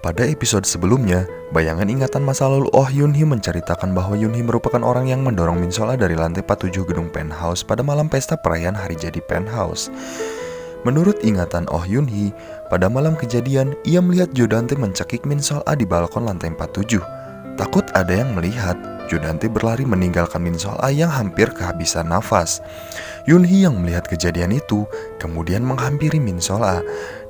Pada episode sebelumnya, bayangan ingatan masa lalu Oh Yoon-hee menceritakan bahwa Yoon-hee merupakan orang yang mendorong Min Sola dari lantai 47 gedung penthouse pada malam pesta perayaan hari jadi penthouse. Menurut ingatan Oh Yoon-hee, pada malam kejadian, ia melihat Jo Dante mencekik Min Sola di balkon lantai 47. Takut ada yang melihat, Jo Dante berlari meninggalkan Min Sola yang hampir kehabisan nafas. Yoon-hee yang melihat kejadian itu, kemudian menghampiri Min Sola.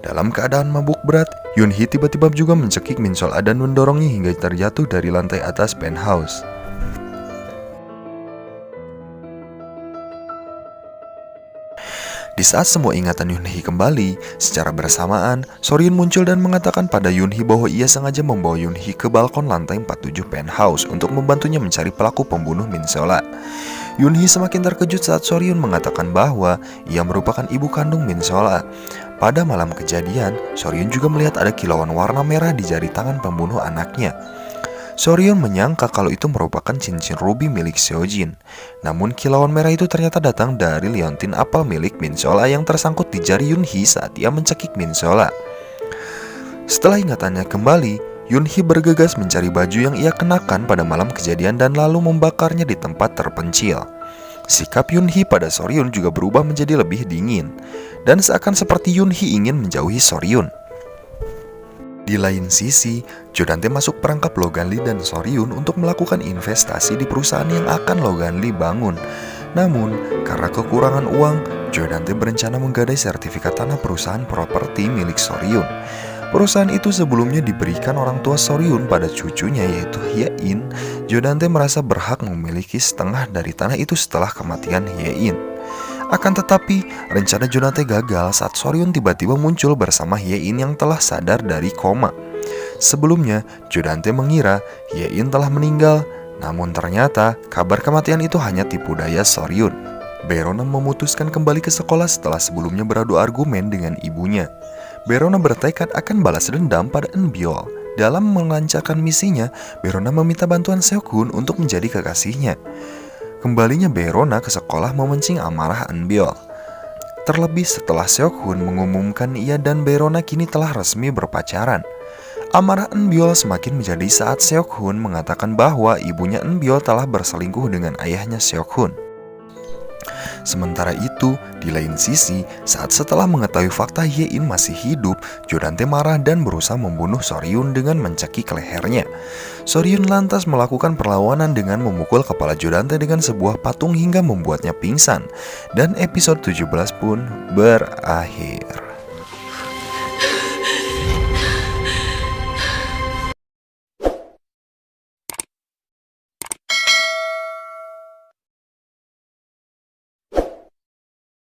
Dalam keadaan mabuk berat, Yoon-hee tiba-tiba juga mencekik Min Sola dan mendorongnya hingga terjatuh dari lantai atas penthouse. Di saat semua ingatan Yoon-hee kembali, secara bersamaan, Soryun muncul dan mengatakan pada Yoon-hee bahwa ia sengaja membawa Yoon-hee ke balkon lantai 47 penthouse untuk membantunya mencari pelaku pembunuh Min Sola. Yoon-hee semakin terkejut saat Soryun mengatakan bahwa ia merupakan ibu kandung Min Sola. Pada malam kejadian, Soryun juga melihat ada kilauan warna merah di jari tangan pembunuh anaknya. Soryun menyangka kalau itu merupakan cincin ruby milik Seojin. Namun kilauan merah itu ternyata datang dari liontin apel milik Min Sola yang tersangkut di jari Yoon-hee saat ia mencekik Min Sola. Setelah ingatannya kembali, Yoon-hee bergegas mencari baju yang ia kenakan pada malam kejadian dan lalu membakarnya di tempat terpencil. Sikap Yoon-hee pada Soryun juga berubah menjadi lebih dingin, dan seakan seperti Yoon-hee ingin menjauhi Soryun. Di lain sisi, Jo Dante masuk perangkap Logan Lee dan Soryun untuk melakukan investasi di perusahaan yang akan Logan Lee bangun. Namun, karena kekurangan uang, Jo Dante berencana menggadai sertifikat tanah perusahaan properti milik Soryun. Perusahaan itu sebelumnya diberikan orang tua Soryun pada cucunya yaitu Hye-in. Jo Dante merasa berhak memiliki setengah dari tanah itu setelah kematian Hye-in. Akan tetapi, rencana Jo Dante gagal saat Soryun tiba-tiba muncul bersama Hye-in yang telah sadar dari koma. Sebelumnya, Jo Dante mengira Hye-in telah meninggal, namun ternyata kabar kematian itu hanya tipu daya Soryun. Baerona memutuskan kembali ke sekolah setelah sebelumnya beradu argumen dengan ibunya. Baerona bertekad akan balas dendam pada Eun Byul. Dalam melancarkan misinya, Baerona meminta bantuan Seok-hun untuk menjadi kekasihnya. Kembalinya Baerona ke sekolah memancing amarah Eun Byul. Terlebih setelah Seok-hun mengumumkan ia dan Baerona kini telah resmi berpacaran. Amarah Eun Byul semakin menjadi saat Seok-hun mengatakan bahwa ibunya Eun Byul telah berselingkuh dengan ayahnya Seok-hun. Sementara itu, di lain sisi, saat setelah mengetahui fakta Hye-in masih hidup, Jo Dante marah dan berusaha membunuh Soryun dengan mencekik lehernya. Soryun lantas melakukan perlawanan dengan memukul kepala Jo Dante dengan sebuah patung hingga membuatnya pingsan. Dan episode 17 pun berakhir.